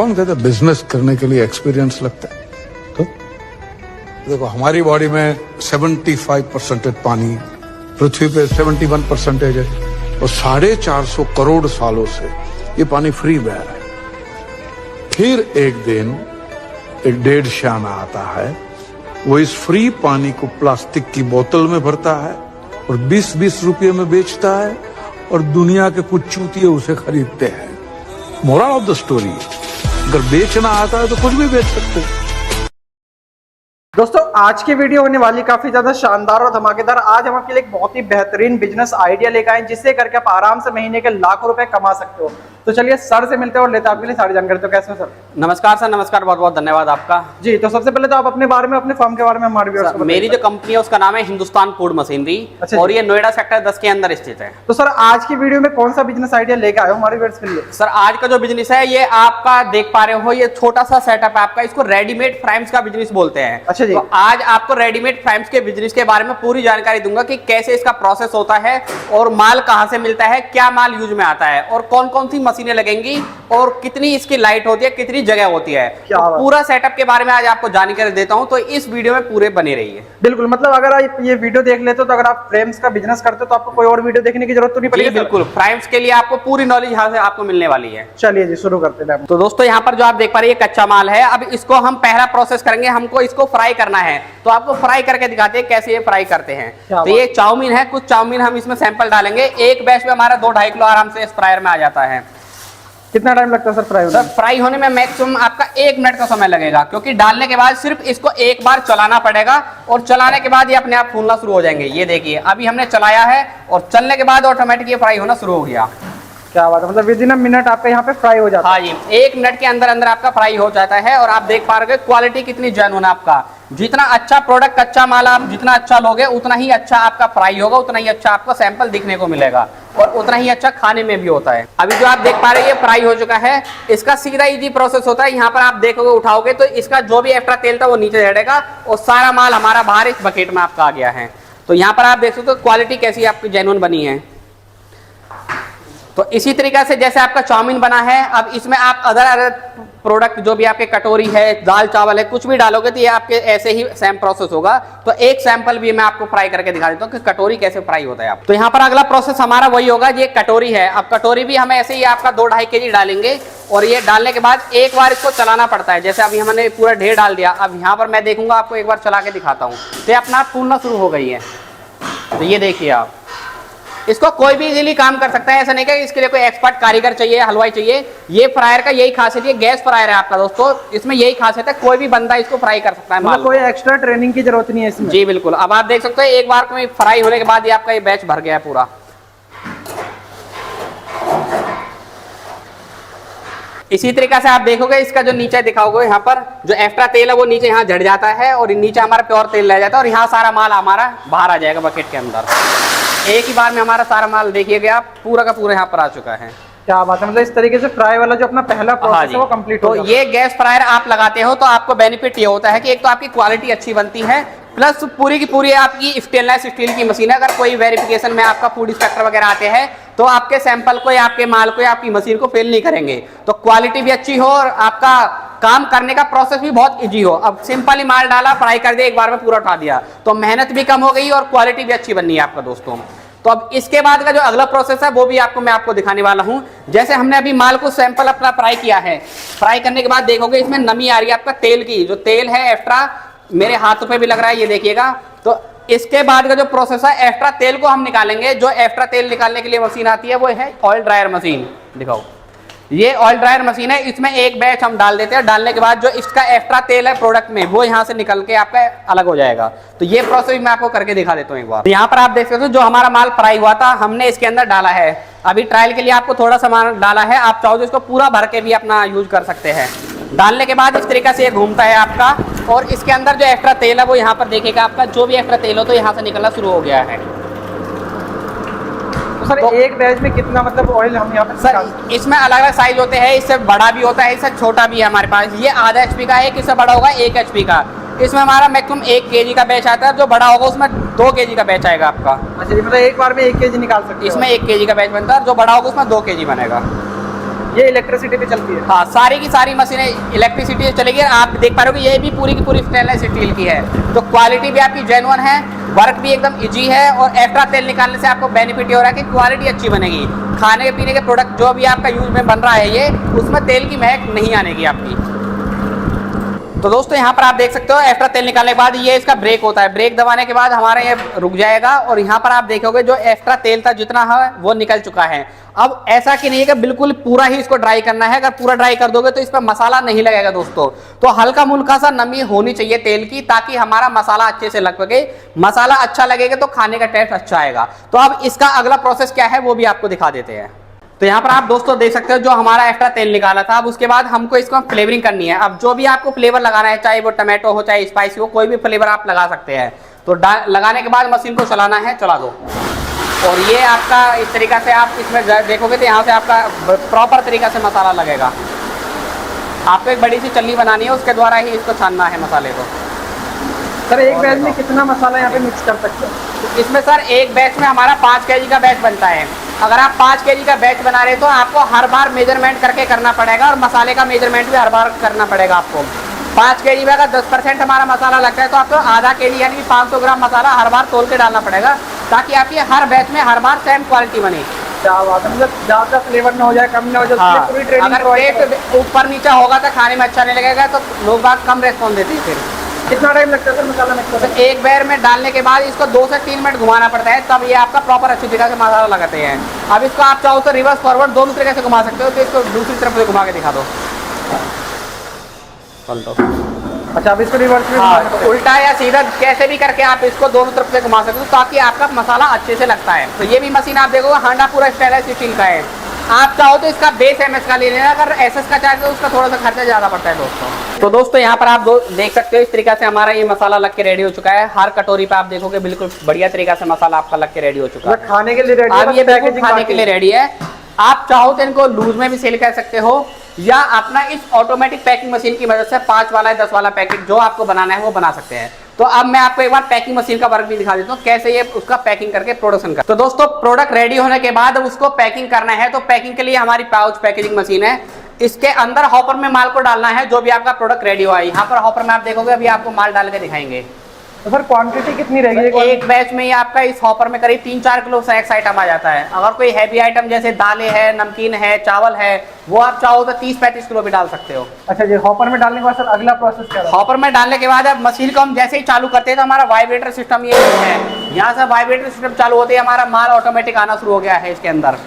कौन कहता है बिजनेस करने के लिए एक्सपीरियंस लगता है? तो देखो, हमारी बॉडी में 75% पानी, पृथ्वी पे 71% है और 450 करोड़ सालों से ये पानी फ्री बह रहा है। फिर एक दिन एक डेढ़ श्याना आता है, वो इस फ्री पानी को प्लास्टिक की बोतल में भरता है और 20-20 रुपये में बेचता है और दुनिया के कुछ चूतिए उसे खरीदते हैं। मोरल ऑफ द स्टोरी, अगर बेचना आता है तो कुछ भी बेच सकते हैं। दोस्तों, आज की वीडियो होने वाली काफी ज्यादा शानदार और धमाकेदार। आज हम आपके लिए एक बहुत ही बेहतरीन बिजनेस आइडिया लेकर आए जिससे करके आप आराम से महीने के लाखों रुपए कमा सकते हो। तो चलिए सर से मिलते हैं और लेते हैं आपके लिए सारी जानकारी। तो कैसे हो सर? नमस्कार सर, नमस्कार, बहुत बहुत धन्यवाद आपका। जी, तो सबसे पहले तो आप अपने बारे में, अपने फर्म के बारे में हमारे व्यूअर्स को बताइए। मेरी जो कंपनी है उसका नाम है हिंदुस्तान फूड मशीनरी और ये नोएडा सेक्टर 10 के अंदर स्थित है। तो सर, आज की वीडियो में कौन सा बिजनेस आइडिया लेकर आए हो हमारे व्यूअर्स के लिए? सर, आज का जो बिजनेस है ये आपका देख पा रहे हो, ये छोटा सा सेटअप है आपका, इसको रेडीमेड फ्राइम्स का बिजनेस बोलते हैं। अच्छा जी। तो आज आपको रेडीमेड फ्राइम्स के बिजनेस के बारे में पूरी जानकारी दूंगा कि कैसे इसका प्रोसेस होता है और माल कहां से मिलता है, क्या माल यूज में आता है और कौन कौन सी मशीनें लगेंगी और कितनी इसकी लाइट होती है, कितनी जगह होती है। तो पूरा सेटअप के बारे में आज आपको जानकारी देता हूं, तो इस वीडियो में पूरे बने रहिए। बिल्कुल, मतलब अगर आप ये वीडियो देख लेते हो तो अगर आप फ्रेम्स का बिजनेस करते हो तो आपको कोई और वीडियो देखने की जरूरत तो नहीं पड़ेगी। बिल्कुल, फ्राइम्स के लिए आपको पूरी नॉलेज यहाँ से आपको मिलने वाली है। चलिए जी, शुरू करते हैं। तो दोस्तों, यहाँ पर जो आप देख पा रहे हैं कच्चा माल है। अब इसको हम पहला प्रोसेस करेंगे, हमको इसको फ्राई करना है। तो आपको फ्राई करके दिखाते हैं कैसे ये फ्राई करते हैं। तो ये चाउमीन है, कुछ चाउमीन हम इसमें सैंपल डालेंगे। एक बैच में हमारा 2-2.5 किलो आराम से इस फ्रायर में आ जाता है। कितना टाइम लगता है सर फ्राई होने में? फ्राई होने में मैक्सिमम आपका 1 मिनट का समय लगेगा, क्योंकि डालने के बाद सिर्फ इसको एक बार चलाना पड़ेगा और चलाने के बाद ये अपने आप फूलना शुरू हो जाएंगे। ये देखिए, अभी हमने चलाया है और चलने के बाद ऑटोमेटिक ये फ्राई होना शुरू हो गया। क्या बात है, मतलब विद इन अ मिनट आपका यहाँ पे फ्राई हो जाता है? हाँ जी, 1 मिनट के अंदर अंदर आपका फ्राई हो जाता है। और आप देख पा रहे हो क्वालिटी कितनी जेन्युइन है आपका। जितना अच्छा प्रोडक्ट, कच्चा माल आप जितना अच्छा लोगे उतना ही अच्छा आपका फ्राई होगा, उतना ही अच्छा आपको सैंपल दिखने को मिलेगा और उतना ही अच्छा खाने में भी होता है। अभी जो आप देख पा रहे हैं ये फ्राई हो चुका है। इसका सीधा इजी प्रोसेस होता है। यहाँ पर आप देखोगे, उठाओगे तो इसका जो भी एक्स्ट्रा तेल था वो नीचे चढ़ेगा और सारा माल हमारा बाहर इस बकेट में आपका आ गया है। तो यहाँ पर आप देख सकते हो क्वालिटी कैसी आपकी जेन्युइन बनी है। तो इसी तरीके से जैसे आपका चाउमीन बना है, अब इसमें आप अदर प्रोडक्ट जो भी आपके कटोरी है, दाल चावल है, कुछ भी डालोगे तो ये आपके ऐसे ही सेम प्रोसेस होगा। तो एक सैंपल भी मैं आपको फ्राई करके दिखा देता हूँ कि कटोरी कैसे फ्राई होता है। आप तो यहाँ पर अगला प्रोसेस हमारा वही होगा। ये कटोरी है, अब कटोरी भी हम ऐसे ही आपका 2-2.5 kg डालेंगे और ये डालने के बाद एक बार इसको चलाना पड़ता है। जैसे अभी हमने पूरा ढेर डाल दिया, अब यहाँ पर मैं देखूंगा, आपको एक बार चला के दिखाता हूँ। तो ये अपना आप फूलना शुरू हो गई है। तो ये देखिए, आप इसको कोई भी इजीली काम कर सकता है। ऐसा नहीं कि इसके लिए कोई एक्सपर्ट कारीगर चाहिए, हलवाई चाहिए। ये फ्रायर का यही खासियत है, गैस फ्रायर है आपका दोस्तों। इसमें यही खासियत है, कोई भी बंदा इसको फ्राई कर सकता है। मतलब कोई एक्स्ट्रा ट्रेनिंग की जरूरत नहीं है इसमें? जी बिल्कुल। अब आप देख सकते हो एक बार में फ्राई होने के बाद ये आपका ये बैच भर गया है पूरा। इसी तरीके से आप देखोगे, इसका जो नीचे दिखाओगे, यहाँ पर जो एक्स्ट्रा तेल है वो नीचे यहाँ झड़ जाता है और नीचे हमारा प्योर तेल रह जाता है और यहाँ सारा माल हमारा बाहर आ जाएगा बकेट के अंदर। एक ही बार में हमारा सारा माल देखिएगा आप, पूरा का पूरा यहाँ पर आ चुका है। क्या बात है, मतलब इस तरीके से फ्राई वाला जो अपना पहला प्रोसेस है वो कंप्लीट हो जाता है। तो ये गैस फ्रायर आप लगाते हो तो आपको बेनिफिट ये होता है कि एक तो आपकी क्वालिटी अच्छी बनती है, प्लस पूरी की पूरी आपकी स्टेनलेस स्टील की मशीन है। अगर कोई वेरिफिकेशन में आपका फूड इंस्पेक्टर वगैरह आते हैं तो आपके सैंपल को या आपके माल को या आपकी मशीन को फेल नहीं करेंगे। तो क्वालिटी भी अच्छी हो और आपका काम करने का प्रोसेस भी बहुत इजी हो। अब सिंपल ही माल डाला, फ्राई कर दिया, एक बार में पूरा उठा दिया, तो मेहनत भी कम हो गई और क्वालिटी भी अच्छी बननी है आपका दोस्तों। तो अब इसके बाद का जो अगला प्रोसेस है वो भी मैं आपको दिखाने वाला हूं। जैसे हमने अभी माल को सैंपल अपना फ्राई किया है, फ्राई करने के बाद देखोगे इसमें नमी आ रही है आपका तेल की। जो तेल है एक्स्ट्रा मेरे हाथों पे भी लग रहा है, ये देखिएगा। तो इसके बाद का जो प्रोसेस है, एक्स्ट्रा तेल को हम निकालेंगे। जो एक्स्ट्रा तेल निकालने के लिए मशीन आती है वो है ऑयल ड्रायर मशीन। दिखाओ, ये ऑयल ड्रायर मशीन है। इसमें एक बैच हम डाल देते हैं। डालने के बाद जो इसका एक्स्ट्रा तेल है प्रोडक्ट में, वो यहाँ से निकल के आपका अलग हो जाएगा। तो ये प्रोसेस मैं आपको करके दिखा देता हूँ एक बार। तो यहाँ पर आप देख सकते हो जो हमारा माल फ्राई हुआ था हमने इसके अंदर डाला है। अभी ट्रायल के लिए आपको थोड़ा सामान डाला है, आप चाहो तो इसको पूरा भर के भी अपना यूज कर सकते हैं। डालने के बाद इस तरीके से ये घूमता है आपका और इसके अंदर जो एक्स्ट्रा तेल है वो यहाँ पर देखिएगा आपका जो भी एक्स्ट्रा तेल हो तो यहाँ से निकलना शुरू हो गया है। तो सर एक बैच में कितना मतलब ऑयल हम यहाँ पर? सर इसमें अलग अलग साइज होते हैं, इससे बड़ा भी होता है, इससे छोटा भी है हमारे पास। ये आधा HP का है, इससे बड़ा होगा 1 HP का। इसमें हमारा मैक्सिमम 1 kg का बैच आता है, जो बड़ा होगा उसमें 2 kg का बैच आएगा आपका। अच्छा, मतलब एक बार में 1 kg निकाल सकते हैं? इसमें 1 kg का बैच बनता है, जो बड़ा होगा उसमें 2 kg बनेगा। ये इलेक्ट्रिसिटी पे चलती है। हाँ, सारी की सारी मशीनें इलेक्ट्रिसिटी से चलेगी। आप देख पा रहे हो कि ये भी पूरी की पूरी स्टेनलेस स्टील की है, तो क्वालिटी भी आपकी जेन्युइन है, वर्क भी एकदम इजी है, और एक्स्ट्रा तेल निकालने से आपको बेनिफिट ये हो रहा है कि क्वालिटी अच्छी बनेगी। खाने पीने के प्रोडक्ट जो भी आपका यूज में बन रहा है ये, उसमें तेल की महक नहीं आनेगी आपकी। तो दोस्तों यहाँ पर आप देख सकते हो एक्स्ट्रा तेल निकालने के बाद ये इसका ब्रेक होता है, ब्रेक दबाने के बाद हमारा ये रुक जाएगा, और यहाँ पर आप देखोगे जो एक्स्ट्रा तेल था जितना है वो निकल चुका है। अब ऐसा कि नहीं है कि बिल्कुल पूरा ही इसको ड्राई करना है, अगर पूरा ड्राई कर दोगे तो इस पर मसाला नहीं लगेगा दोस्तों। तो हल्का मुल्का सा नमी होनी चाहिए तेल की, ताकि हमारा मसाला अच्छे से लग सके। मसाला अच्छा लगेगा तो खाने का टेस्ट अच्छा आएगा। तो अब इसका अगला प्रोसेस क्या है वो भी आपको दिखा देते हैं। तो यहाँ पर आप दोस्तों देख सकते हो जो हमारा एक्स्ट्रा तेल निकाला था, अब उसके बाद हमको इसको फ्लेवरिंग करनी है। अब जो भी आपको फ्लेवर लगाना है, चाहे वो टमाटो हो चाहे स्पाइसी हो, कोई भी फ्लेवर आप लगा सकते हैं। तो लगाने के बाद मशीन को चलाना है, चला दो। और ये आपका इस तरीका से आप इसमें देखोगे तो यहाँ से आपका प्रॉपर तरीका से मसाला लगेगा। आपको एक बड़ी सी चल्ली बनानी है, उसके द्वारा ही इसको छानना है मसाले को। सर एक बैच में कितना मसाला यहाँ पे मिक्स कर सकते हैं? इसमें सर एक बैच में हमारा 5 kg का बैच बनता है। अगर आप 5 kg का बैच बना रहे तो आपको हर बार मेजरमेंट करके करना पड़ेगा, और मसाले का मेजरमेंट भी हर बार करना पड़ेगा आपको। 5 kg में अगर 10% हमारा मसाला लगता है तो आपको आधा kg यानी 500 ग्राम मसाला हर बार तोल के डालना पड़ेगा, ताकि आपकी हर बैच में हर बार सेम क्वालिटी बने। क्या बात है, मतलब ज़्यादा फ्लेवर ना हो जाए, कम ना हो जाए। हाँ, पूरी ट्रेनिंग अगर टेस्ट ऊपर नीचे होगा तो खाने में अच्छा नहीं लगेगा, तो लोग बात कम रेस्पॉन्स देते हैं। फिर कितना टाइम लगता है सर मसाला मिक्स करने में? एक बार में डालने के बाद इसको 2 से 3 मिनट घुमाना पड़ता है, तब ये आपका प्रॉपर अच्छी तरीके से मसाला लगाते हैं। अब इसको आप चाहो तो रिवर्स फॉरवर्ड दोनों तरीके से घुमा सकते हो, तो इसको दूसरी तरफ से घुमा के दिखा दो। अच्छा, अब इसको रिवर्स में हाँ, उल्टा या सीधा कैसे भी करके आप इसको दोनों तरफ से घुमा सकते हो, ताकि आपका मसाला अच्छे से लगता है। तो ये भी मशीन आप देखोगे हांडा पूरा स्टेनलेस स्टील का है। आप चाहो तो इसका बेस MS का ले लेना, अगर SS का चाहे तो उसका थोड़ा सा खर्चा ज़्यादा पड़ता है दोस्तों। तो दोस्तों यहाँ पर आप देख सकते हो इस तरीके से हमारा ये मसाला लग के रेडी हो चुका है। हर कटोरी पे आप देखोगे बिल्कुल बढ़िया तरीका से मसाला आपका लग के रेडी हो चुका है। खाने के लिए रेडी है, अब ये बिल्कुल खाने के लिए रेडी है। आप चाहो तो इनको लूज में भी सेल कर सकते हो, या अपना इस ऑटोमेटिक पैकिंग मशीन की मदद से 5 वाला 10 वाला पैकेट जो आपको बनाना है वो बना सकते हैं। तो अब मैं आपको एक बार पैकिंग मशीन का वर्क भी दिखा देता हूँ, कैसे ये उसका पैकिंग करके प्रोडक्शन कर। तो दोस्तों प्रोडक्ट रेडी होने के बाद अब उसको पैकिंग करना है, तो पैकिंग के लिए हमारी पाउच पैकेजिंग मशीन है। इसके अंदर हॉपर में माल को डालना है, जो भी आपका प्रोडक्ट रेडी हुआ है। यहाँ पर हॉपर में आप देखोगे अभी आपको माल डाल के दिखाएंगे। तो सर क्वांटिटी कितनी रहेगी? एक बैच में ही आपका इस हॉपर में करीब 3-4 किलो स्नैक्स आइटम आ जाता है। अगर कोई हैवी आइटम जैसे दालें है, नमकीन है, चावल है, वो आप चाहो तो 30-35 किलो भी डाल सकते हो। अच्छा जी, हॉपर में डालने के बाद सर अगला प्रोसेस क्या है? हॉपर में डालने के बाद अब मशीन को हम जैसे ही चालू करते हैं तो हमारा वाइब्रेटर सिस्टम ये है, यहाँ से वाइब्रेटर सिस्टम चालू होते ही हमारा माल ऑटोमेटिक आना शुरू हो गया है। इसके अंदर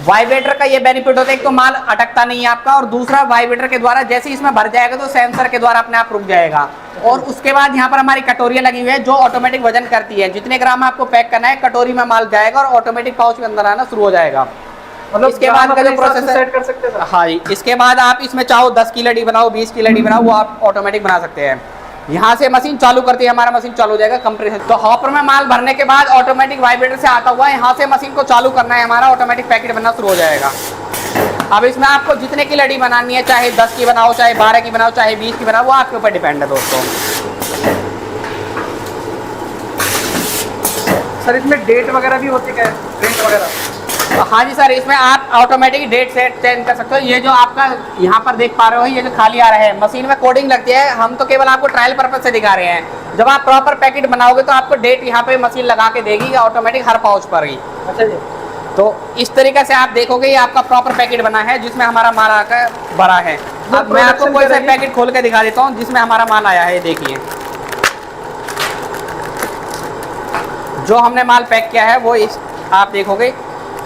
वाइब्रेटर का ये बेनिफिट होता है, एक तो माल अटकता नहीं है आपका, और दूसरा वाइब्रेटर के द्वारा जैसे ही इसमें भर जाएगा तो सेंसर के द्वारा अपने आप रुक जाएगा। और उसके बाद यहाँ पर हमारी कटोरियाँ लगी हुई है जो ऑटोमेटिक वजन करती है। जितने ग्राम आपको पैक करना है कटोरी में माल जाएगा और ऑटोमेटिक पाउच के अंदर आना शुरू हो जाएगा। मतलब इसके बाद का जो प्रोसेस है सेट कर सकते हैं। हाँ जी, इसके बाद आप इसमें चाहो 10 की लड़ी बनाओ, 20 की लड़ी बनाओ, वो आप ऑटोमेटिक बना सकते हैं। यहाँ से मशीन चालू करती है, हमारा मशीन चालू हो जाएगा कंप्रेसर। तो हॉपर में माल भरने के बाद ऑटोमेटिक वाइब्रेटर से आता हुआ यहाँ से मशीन को चालू करना है, हमारा ऑटोमेटिक पैकेट बनना शुरू हो जाएगा। अब इसमें आपको जितने की लड़ी बनानी है, चाहे 10 की बनाओ, चाहे 12 की बनाओ, चाहे 20 की बनाओ, वो आपके ऊपर डिपेंड है दोस्तों। सर इसमें डेट वगैरह भी होती है, प्रिंट वगैरह? हाँ जी सर, इसमें आप ऑटोमेटिक डेट सेट चेंज कर सकते हो। ये जो आपका यहाँ पर देख पा रहे हो, ये जो खाली आ रहा है, मशीन में कोडिंग लगती है, हम तो केवल आपको ट्रायल पर्पज से दिखा रहे हैं। जब आप प्रॉपर पैकेट बनाओगे तो आपको डेट यहाँ पे मशीन लगा के देगी ऑटोमेटिक हर पाउच पर ही। अच्छा जी, तो इस तरीके से आप देखोगे ये आपका प्रॉपर पैकेट बना है जिसमें हमारा माल आकर भरा है। अब मैं आपको कोई सा पैकेट खोल के दिखा देता हूँ जिसमें हमारा माल आया है। देखिए जो हमने माल पैक किया है वो इस आप देखोगे,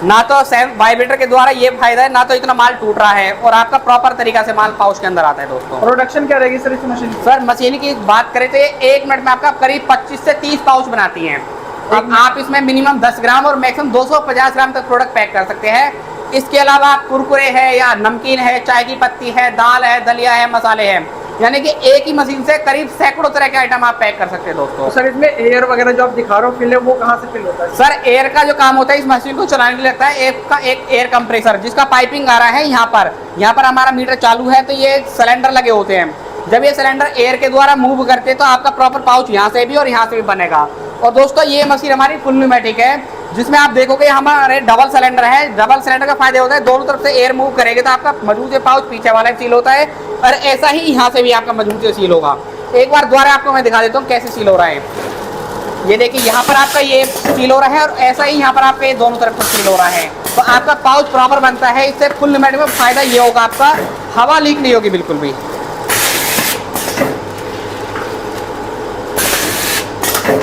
ना तो वाइब्रेटर के द्वारा ये फायदा है, ना तो इतना माल टूट रहा है, और आपका प्रॉपर तरीका से माल पाउच के अंदर आता है दोस्तों। प्रोडक्शन क्या रहेगी सर इस मशीन की? सर मशीन की बात करें तो 1 मिनट में आपका करीब 25 से 30 पाउच बनाती हैं। अब आप इसमें मिनिमम 10 ग्राम और मैक्सिमम 250 ग्राम तक प्रोडक्ट पैक कर सकते हैं। इसके अलावा आप कुरकुरे है या नमकीन है, चाय की पत्ती है, दाल है, दलिया है, मसाले हैं, यानी कि एक ही मशीन से करीब सैकड़ों तरह के आइटम आप पैक कर सकते हैं दोस्तों। तो सर इसमें एयर वगैरह जो आप दिखा रहे हो फिल है, वो कहाँ से फिल होता है? सर एयर का जो काम होता है इस मशीन को चलाने के लिए लगता है एक एयर कंप्रेसर, जिसका पाइपिंग आ रहा है यहाँ पर हमारा मीटर चालू है, तो ये सिलेंडर लगे होते हैं। जब ये सिलेंडर एयर के द्वारा मूव करते हैं तो आपका प्रॉपर पाउच यहाँ से भी और यहाँ से भी बनेगा। और दोस्तों ये मशीन हमारी फुल न्यूमेटिक है, जिसमें आप देखोगे हमारे डबल सिलेंडर है। डबल सिलेंडर का फायदा होता है दोनों तरफ से एयर मूव करेंगे तो आपका मजबूत से पाउच पीछे वाला सील होता है और ऐसा ही यहाँ से भी आपका मजबूत से सील होगा। एक बार दोबारा आपको मैं दिखा देता हूँ कैसे सील हो रहा है। ये देखिए यहाँ पर आपका ये सील हो रहा है और ऐसा ही यहाँ पर आपके दोनों तरफ से सील हो रहा है। तो आपका पाउच प्रॉपर बनता है। इससे फुल लिमिट में फायदा ये होगा आपका, हवा लीक नहीं होगी बिल्कुल भी।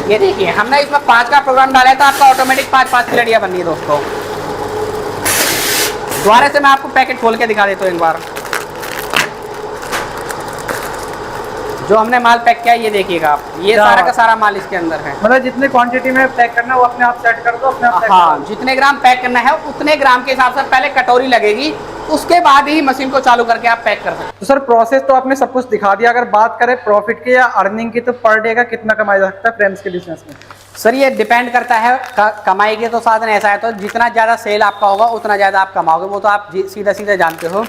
ये देखिए हमने इसमें 5 का प्रोग्राम डाला है तो आपका ऑटोमेटिक 5 की लड़ियाँ बननी है दोस्तों। दोबारा से मैं आपको पैकेट खोल के दिखा देता हूँ एक बार। जो हमने माल पैक किया है ये देखिएगा आप, ये सारा का सारा माल इसके अंदर है। मतलब जितने क्वांटिटी में पैक करना है वो अपने आप सेट कर दो, अपने आप हाँ, जितने ग्राम पैक करना है उतने ग्राम के हिसाब से पहले कटोरी लगेगी, उसके बाद ही मशीन को चालू करके आप पैक कर सकते हैं। तो सर प्रोसेस तो आपने सब कुछ दिखा दिया। अगर बात करें प्रॉफिट की या अर्निंग की तो पर डे का कितना कमाया जा सकता है फ्रेम्स के बिजनेस में? सर ये डिपेंड करता है कमाई के तो साधन ऐसा है, तो जितना ज़्यादा सेल आपका होगा उतना ज़्यादा आप कमाओगे, वो तो आप सीधा सीधा जानते हो।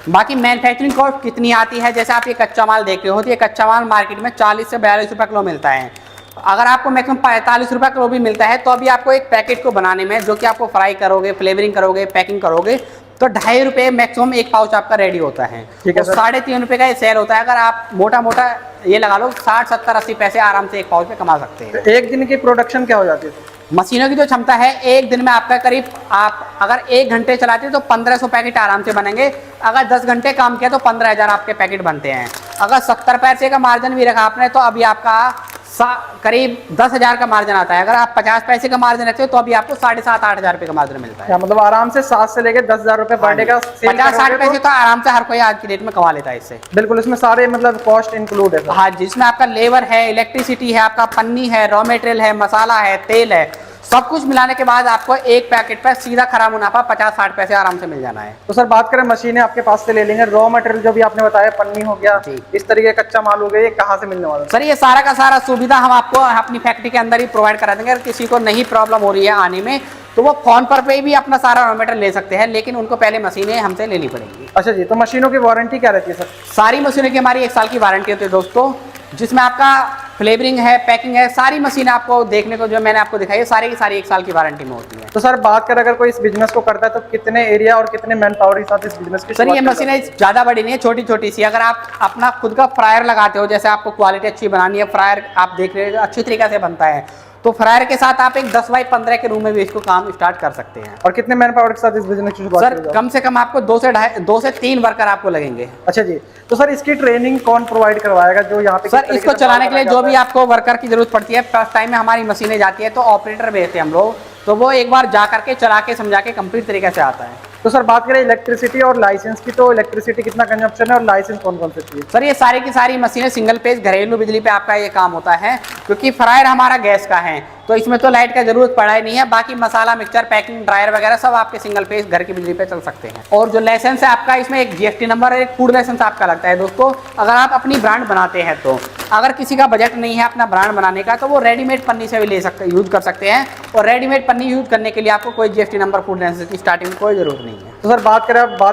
बाकी मैन्युफैक्चरिंग कॉस्ट कितनी आती है, जैसे आप ये कच्चा माल देख रहे हो तो ये कच्चा माल मार्केट में 40 से 42 रुपये किलो मिलता है। अगर आपको मैक्सिमम 45 रुपये किलो भी मिलता है तो अभी आपको एक पैकेट को बनाने में, जो कि आपको फ्राई करोगे, फ्लेवरिंग करोगे, पैकिंग करोगे, तो 2.5 रुपये मैक्सिमम एक पाउच आपका रेडी होता है। ठीक है तो 3.5 रुपये का ये सेल होता है। अगर आप मोटा मोटा ये लगा लो 60, 70, 80 पैसे आराम से एक पाउच में कमा सकते हैं। तो एक दिन की प्रोडक्शन क्या हो जाती है? मशीनों की जो क्षमता है एक दिन में आपका करीब, आप अगर 1 घंटे चलाते हैं तो 1500 पैकेट आराम से बनेंगे। अगर 10 घंटे काम किया तो 15,000 आपके पैकेट बनते हैं। अगर 70 पैसे का मार्जिन भी रखा आपने तो अभी आपका करीब 10,000 का मार्जिन आता है। अगर आप 50 पैसे का मार्जिन रखते हो तो अभी आपको 7,500-8,000 रुपये का मार्जिन मिलता है। मतलब आराम से 7 से लेकर 10,000 रुपए पर डे का 50-60 पैसे तो आराम से हर कोई आज की डेट में कमा लेता है इससे। बिल्कुल, इसमें सारे मतलब कॉस्ट इंक्लूड है। हाँ, जिसमें आपका लेबर है, इलेक्ट्रिसिटी है, आपका पन्नी है, रॉ मटेरियल है, मसाला है, तेल है, सब कुछ मिलाने के बाद आपको एक पैकेट पर सीधा खरा मुनाफा 50-60 पैसे आराम से मिल जाना है। तो सर बात करें मशीनें आपके पास से ले लेंगे, रॉ मटेरियल जो भी आपने बताया, पन्नी हो गया, इस तरीके का कच्चा माल हो गया, ये कहाँ से मिलने वाला है? सर ये सारा का सारा सुविधा हम आपको अपनी फैक्ट्री के अंदर ही प्रोवाइड करा देंगे। अगर किसी को नहीं प्रॉब्लम हो रही है आने में तो वो फोन पर पे भी अपना सारा रॉ मटेरियल ले सकते हैं, लेकिन उनको पहले मशीनें हमसे लेनी पड़ेगी। अच्छा जी, तो मशीनों की वारंटी क्या रहती है सर? सारी मशीनों की हमारी 1 साल की वारंटी होती है दोस्तों, जिसमें आपका फ्लेवरिंग है, पैकिंग है, सारी मशीन आपको देखने को जो मैंने आपको दिखाई है सारी की सारी 1 साल की वारंटी में होती है। तो सर बात करें अगर कोई इस बिजनेस को करता है तो कितने एरिया और कितने मैन पावर के साथ इस बिजनेस की? सर ये मशीनें ज़्यादा बड़ी नहीं है, छोटी छोटी सी। अगर आप अपना खुद का फ्रायर लगाते हो, जैसे आपको क्वालिटी अच्छी बनानी है, फ्रायर आप देख रहे हो अच्छी तरीके से बनता है, तो फ्रायर के साथ आप एक 10 बाई 15 के रूम में भी इसको काम स्टार्ट कर सकते हैं। और कितने मैन पावर के साथ इस बिजनेस की शुरुआत? सर कम से कम आपको 2 से 3 वर्कर आपको लगेंगे। अच्छा जी, तो सर इसकी ट्रेनिंग कौन प्रोवाइड करवाएगा जो यहाँ पे? सर इसको चलाने के लिए जो भी आपको वर्कर की जरूरत पड़ती है, फर्स्ट टाइम में हमारी मशीनें जाती है तो ऑपरेटर भेजते हैं हम लोग, तो वो एक बार जा करके चला के समझा के कंप्लीट तरीके से आता है। तो सर बात करें इलेक्ट्रिसिटी और लाइसेंस की, तो इलेक्ट्रिसिटी कितना कंजप्शन है और लाइसेंस कौन कौन से चाहिए? सर ये सारी की सारी मशीनें सिंगल पेज घरेलू बिजली पे आपका ये काम होता है, क्योंकि फ्रायर हमारा गैस का है तो इसमें तो लाइट का जरूरत पड़ा ही नहीं है। बाकी मसाला, मिक्सचर, पैकिंग, ड्रायर वगैरह सब आपके सिंगल पेज घर की बिजली पे चल सकते हैं। और जो लाइसेंस है आपका, इसमें एक GST नंबर और एक फूड लाइसेंस आपका लगता है दोस्तों। अगर आप अपनी ब्रांड बनाते हैं तो, अगर किसी का बजट नहीं है अपना ब्रांड बनाने का तो वो रेडीमेड पन्नी से भी ले सकते, यूज कर सकते हैं। और रेडीमेड पन्नी यूज करने के लिए आपको कोई GST नंबर, फूड लाइसेंस की स्टार्टिंग में कोई जरूरत नहीं है। तो सर बात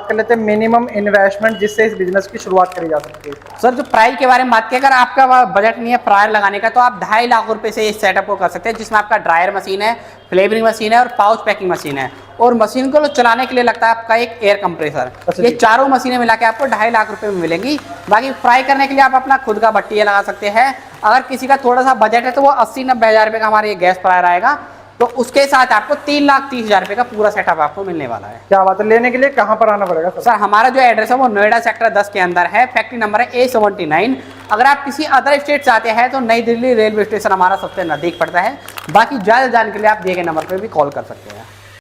कर लेते हैं मिनिमम इन्वेस्टमेंट जिससे इस बिजनेस की शुरुआत करी जा सकती है। सर जो प्राइस के बारे में बात की, अगर आपका बजट नहीं है फ्रायर लगाने का तो आप 2.5 लाख रुपए से इस सेटअप को कर सकते हैं, जिसमें आपका ड्रायर मशीन है, फ्लेवरिंग मशीन है और पाउच पैकिंग मशीन है। और मशीन को चलाने के लिए लगता है आपका एक एयर कंप्रेसर। ये चारों मशीनें मिला के आपको 2.5 लाख रुपए में मिलेंगी। बाकी फ्राई करने के लिए आप अपना खुद का भट्टिया लगा सकते हैं। अगर किसी का थोड़ा सा बजट है तो वो 80-90 हज़ार रुपये का हमारा ये गैस फ्रायर आएगा, तो उसके साथ आपको 3,30,000 रुपये का पूरा सेटअप आपको मिलने वाला है। क्या बात है, लेने के लिए कहाँ पर आना पड़ेगा सर? हमारा जो एड्रेस है वो नोएडा सेक्टर 10 के अंदर है, फैक्ट्री नंबर है A79। अगर आप किसी अदर स्टेट से आते हैं तो नई दिल्ली रेलवे स्टेशन हमारा सबसे नज़दीक पड़ता है। बाकी ज़्यादा जानने के लिए आप दिए गए नंबर पर भी कॉल कर सकते हैं।